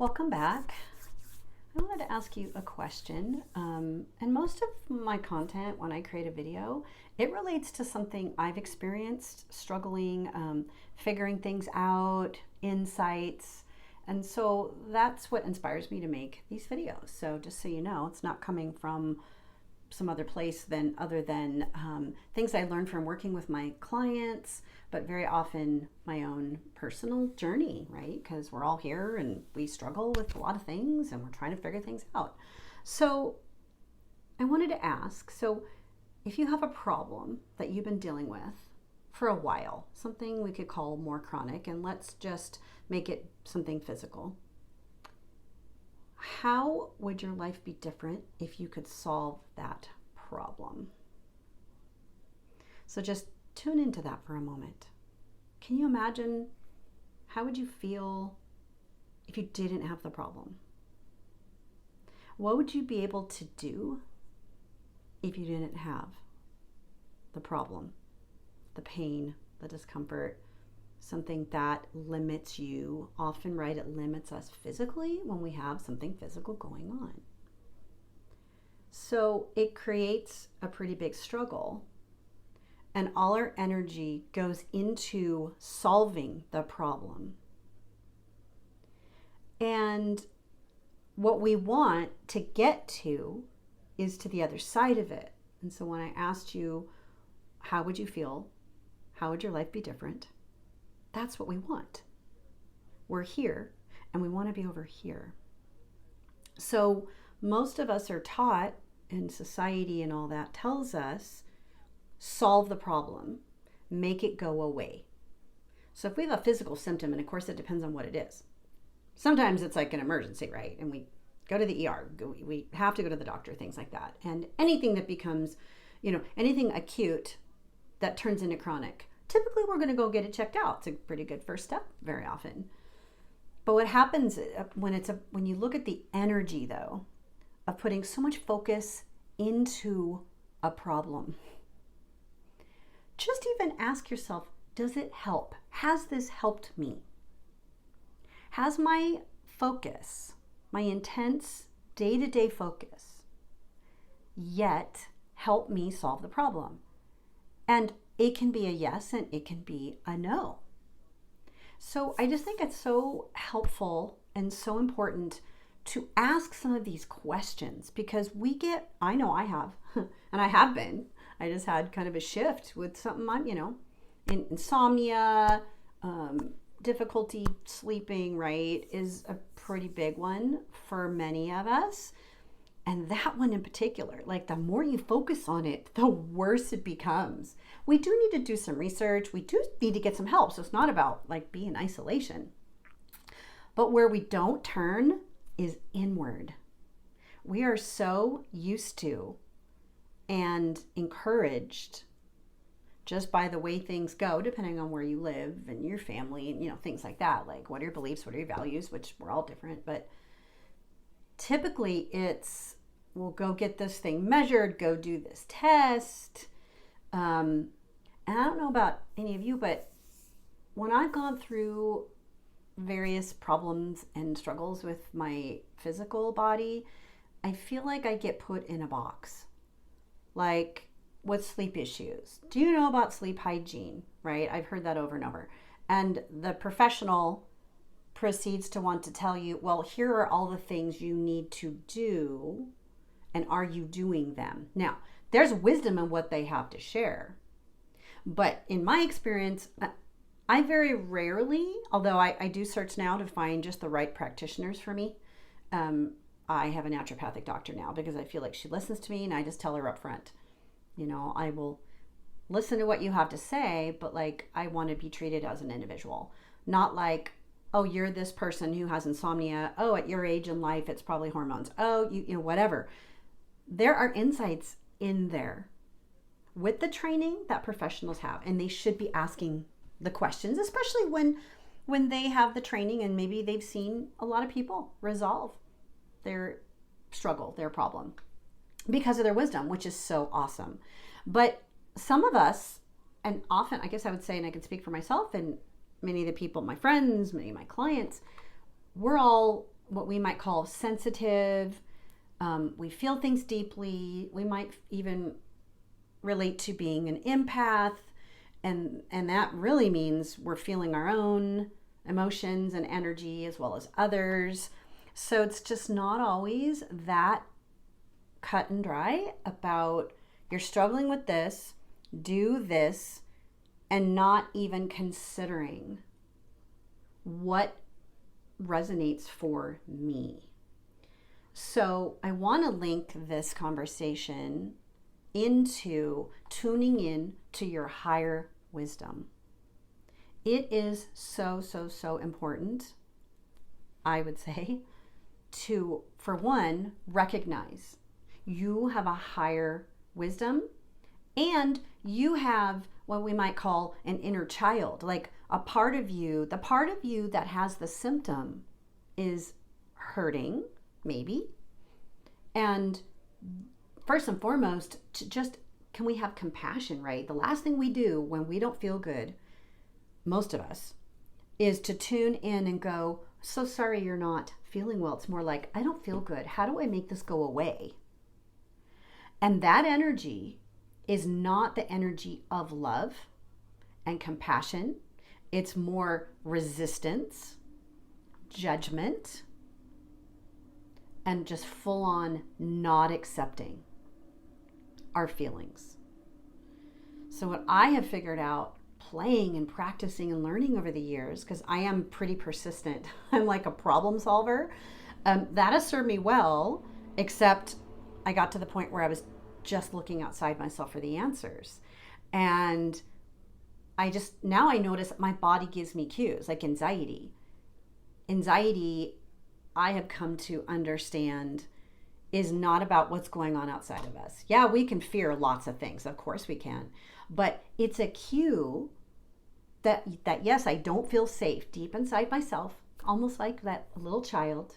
Welcome back. I wanted to ask you a question. And most of my content, when I create a video, it relates to something I've experienced, struggling, figuring things out, insights. And so that's what inspires me to make these videos. So just so you know, it's not coming from some other place than other than things I learned from working with my clients, but very often my own personal journey, right? Because we're all here and we struggle with a lot of things and we're trying to figure things out. So I wanted to ask, so if you have a problem that you've been dealing with for a while, something we could call more chronic, and let's just make it something physical, how would your life be different if you could solve that problem? So just tune into that for a moment. Can you imagine how would you feel if you didn't have the problem? What would you be able to do if you didn't have the problem, the pain, the discomfort, something that limits you? Often, right, it limits us physically when we have something physical going on. So it creates a pretty big struggle, and all our energy goes into solving the problem. And what we want to get to is to the other side of it. And so when I asked you, how would you feel? How would your life be different? That's what we want. We're here and we want to be over here. So most of us are taught, and society and all that tells us, solve the problem, make it go away. So if we have a physical symptom, and of course it depends on what it is. Sometimes it's like an emergency, right? And we go to the ER, we have to go to the doctor, things like that. And anything that becomes, anything acute that turns into chronic, typically we're going to go get it checked out. It's a pretty good first step very often. But what happens when you look at the energy, though, of putting so much focus into a problem, just even ask yourself, does it help? Has this helped me? Has my focus, my intense day-to-day focus, yet helped me solve the problem? And it can be a yes and it can be a no. So I just think it's so helpful and so important to ask some of these questions, because I know I have, and I have been, I just had kind of a shift with something insomnia, difficulty sleeping, right, is a pretty big one for many of us. And that one in particular, like the more you focus on it, the worse it becomes. We do need to do some research. We do need to get some help. So it's not about like being in isolation. But where we don't turn is inward. We are so used to and encouraged just by the way things go, depending on where you live and your family and, things like that. Like, what are your beliefs? What are your values? Which we're all different. But typically it's, we'll go get this thing measured, go do this test. And I don't know about any of you, but when I've gone through various problems and struggles with my physical body, I feel like I get put in a box. Like with sleep issues. Do you know about sleep hygiene, right? I've heard that over and over. And the professional proceeds to want to tell you, well, here are all the things you need to do, and are you doing them? Now, there's wisdom in what they have to share. But in my experience, I very rarely, although I do search now to find just the right practitioners for me. I have a naturopathic doctor now because I feel like she listens to me, and I just tell her up front, I will listen to what you have to say, but like, I want to be treated as an individual, not like, oh, you're this person who has insomnia. Oh, at your age in life, it's probably hormones. Oh, whatever. There are insights in there with the training that professionals have, and they should be asking the questions, especially when they have the training and maybe they've seen a lot of people resolve their struggle, their problem, because of their wisdom, which is so awesome. But some of us, and often, I guess I would say, and I can speak for myself and many of the people, my friends, many of my clients, we're all what we might call sensitive. We feel things deeply. We might even relate to being an empath. And that really means we're feeling our own emotions and energy as well as others. So it's just not always that cut and dry about you're struggling with this, do this, and not even considering what resonates for me. So I want to link this conversation into tuning in to your higher wisdom. It is so, so, so important, I would say, to, for one, recognize you have a higher wisdom and you have what we might call an inner child, like a part of you, the part of you that has the symptom is hurting, maybe. And first and foremost, can we have compassion, right? The last thing we do when we don't feel good, most of us, is to tune in and go, so sorry you're not feeling well. It's more like, I don't feel good. How do I make this go away? And that energy is not the energy of love and compassion. It's more resistance, judgment, and just full on not accepting our feelings. So what I have figured out playing and practicing and learning over the years, because I am pretty persistent, I'm like a problem solver, that has served me well, except I got to the point where I was just looking outside myself for the answers. And now I notice that my body gives me cues, like anxiety. Anxiety, I have come to understand, is not about what's going on outside of us. Yeah, we can fear lots of things. Of course we can. But it's a cue that yes, I don't feel safe deep inside myself, almost like that little child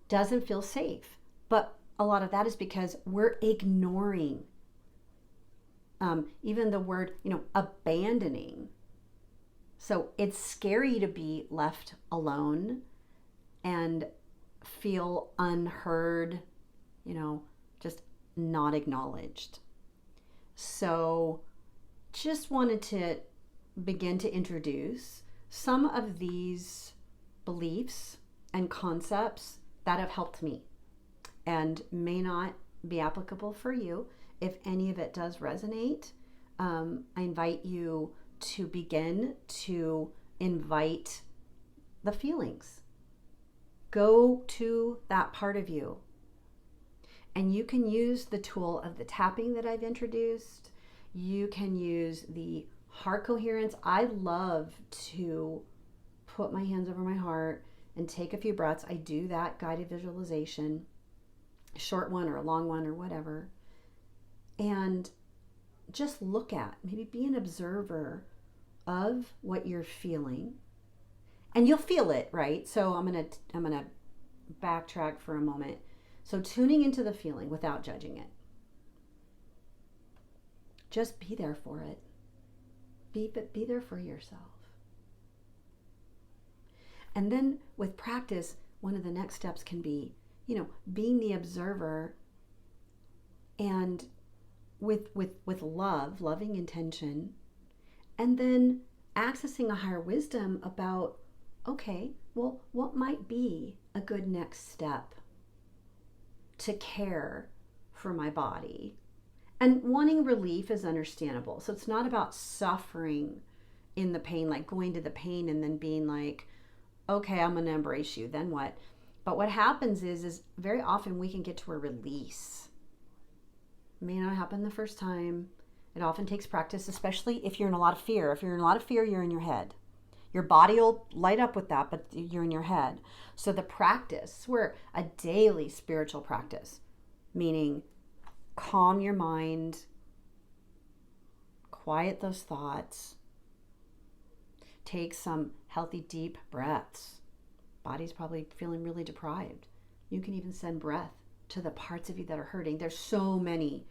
doesn't feel safe. But a lot of that is because we're ignoring even the word, abandoning. So it's scary to be left alone and feel unheard, just not acknowledged. So just wanted to begin to introduce some of these beliefs and concepts that have helped me and may not be applicable for you. If any of it does resonate, I invite you to begin to invite the feelings. Go to that part of you. And you can use the tool of the tapping that I've introduced. You can use the heart coherence. I love to put my hands over my heart and take a few breaths. I do that guided visualization, a short one or a long one or whatever. And just look at, maybe be an observer of what you're feeling. And you'll feel it, right? So I'm gonna backtrack for a moment. So tuning into the feeling without judging it. Just be there for it. Be there for yourself. And then with practice, one of the next steps can be, being the observer and with loving intention, and then accessing a higher wisdom about, okay, well, what might be a good next step to care for my body? And wanting relief is understandable. So it's not about suffering in the pain, like going to the pain and then being like, okay, I'm going to embrace you, then what? But what happens is very often we can get to a release. It may not happen the first time. It often takes practice, especially if you're in a lot of fear. If you're in a lot of fear, you're in your head. Your body will light up with that, but you're in your head. So the practice, we're a daily spiritual practice, meaning calm your mind, quiet those thoughts, take some healthy deep breaths. Body's probably feeling really deprived. You can even send breath to the parts of you that are hurting. There's so many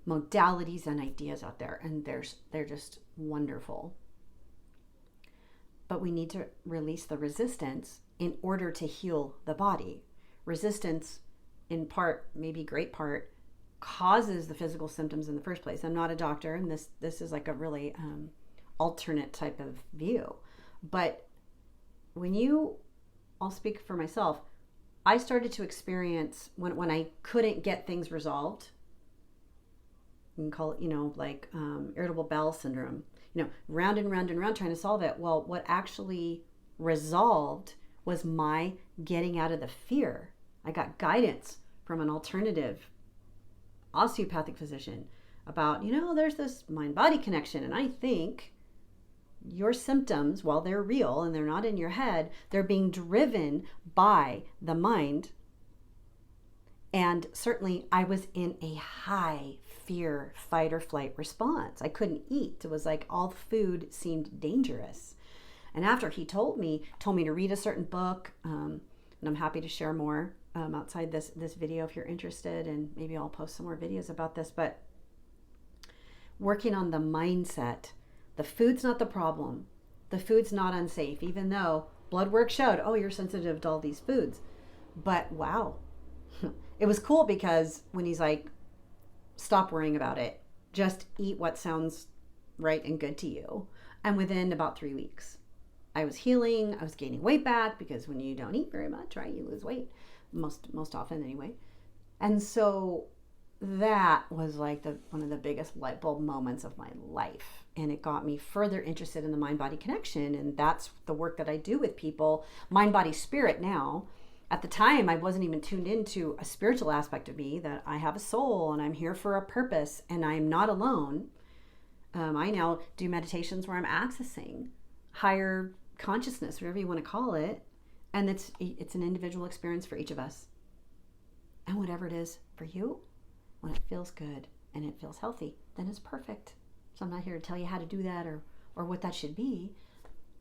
modalities and ideas out there, and they're just wonderful. but we need to release the resistance in order to heal the body. Resistance, in part, maybe great part, causes the physical symptoms in the first place. I'm not a doctor, and this is like a really alternate type of view. But I'll speak for myself, I started to experience when I couldn't get things resolved. You can call it, like irritable bowel syndrome. Round and round and round trying to solve it. Well, what actually resolved was my getting out of the fear. I got guidance from an alternative osteopathic physician about, there's this mind-body connection. And I think your symptoms, while they're real and they're not in your head, they're being driven by the mind. And certainly I was in a high fear, fight or flight response. I couldn't eat. It was like all food seemed dangerous. And after he told me to read a certain book, and I'm happy to share more outside this video if you're interested, and maybe I'll post some more videos about this, but working on the mindset. The food's not the problem. The food's not unsafe, even though blood work showed, you're sensitive to all these foods. But wow, it was cool because when he's like, stop worrying about it, just eat what sounds right and good to you. And within about 3 weeks, I was healing. I was gaining weight back, because when you don't eat very much, right, you lose weight most often anyway. And so that was like one of the biggest light bulb moments of my life. And it got me further interested in the mind-body connection. And that's the work that I do with people, mind, body, spirit now. At the time, I wasn't even tuned into a spiritual aspect of me, that I have a soul and I'm here for a purpose and I'm not alone. I now do meditations where I'm accessing higher consciousness, whatever you want to call it. And it's an individual experience for each of us. And whatever it is for you, when it feels good and it feels healthy, then it's perfect. So I'm not here to tell you how to do that or what that should be.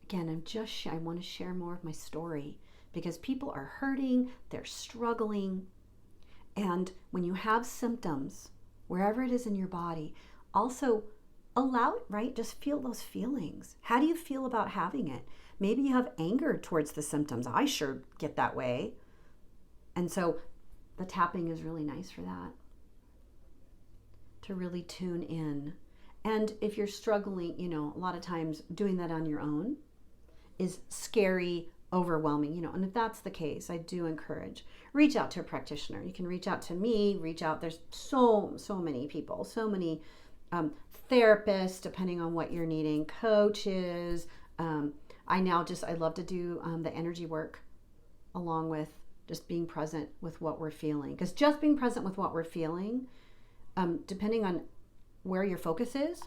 Again, I want to share more of my story, because people are hurting, they're struggling. And when you have symptoms, wherever it is in your body, also allow it, right? Just feel those feelings. How do you feel about having it? Maybe you have anger towards the symptoms. I sure get that way. And so the tapping is really nice for that, to really tune in. And if you're struggling, a lot of times doing that on your own is scary, overwhelming, and if that's the case, I do encourage, reach out to a practitioner. You can reach out to me, there's so many people, so many therapists, depending on what you're needing, coaches. I love to do the energy work along with just being present with what we're feeling. Because just being present with what we're feeling, depending on where your focus is,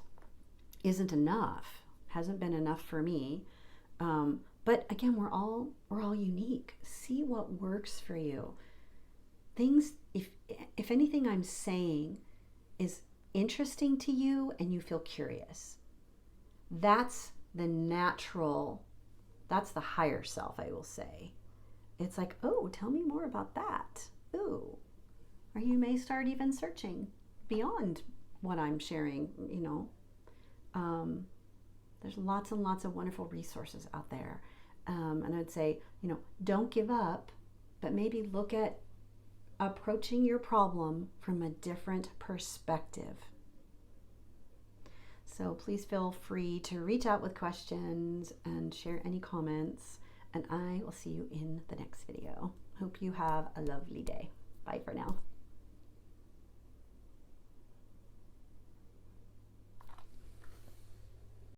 isn't enough. Hasn't been enough for me. But again, we're all unique. See what works for you. Things, if anything I'm saying is interesting to you and you feel curious, that's the higher self, I will say. It's like, tell me more about that. Ooh. Or you may start even searching beyond what I'm sharing, There's lots and lots of wonderful resources out there. And I'd say, don't give up, but maybe look at approaching your problem from a different perspective. So please feel free to reach out with questions and share any comments. And I will see you in the next video. Hope you have a lovely day. Bye for now.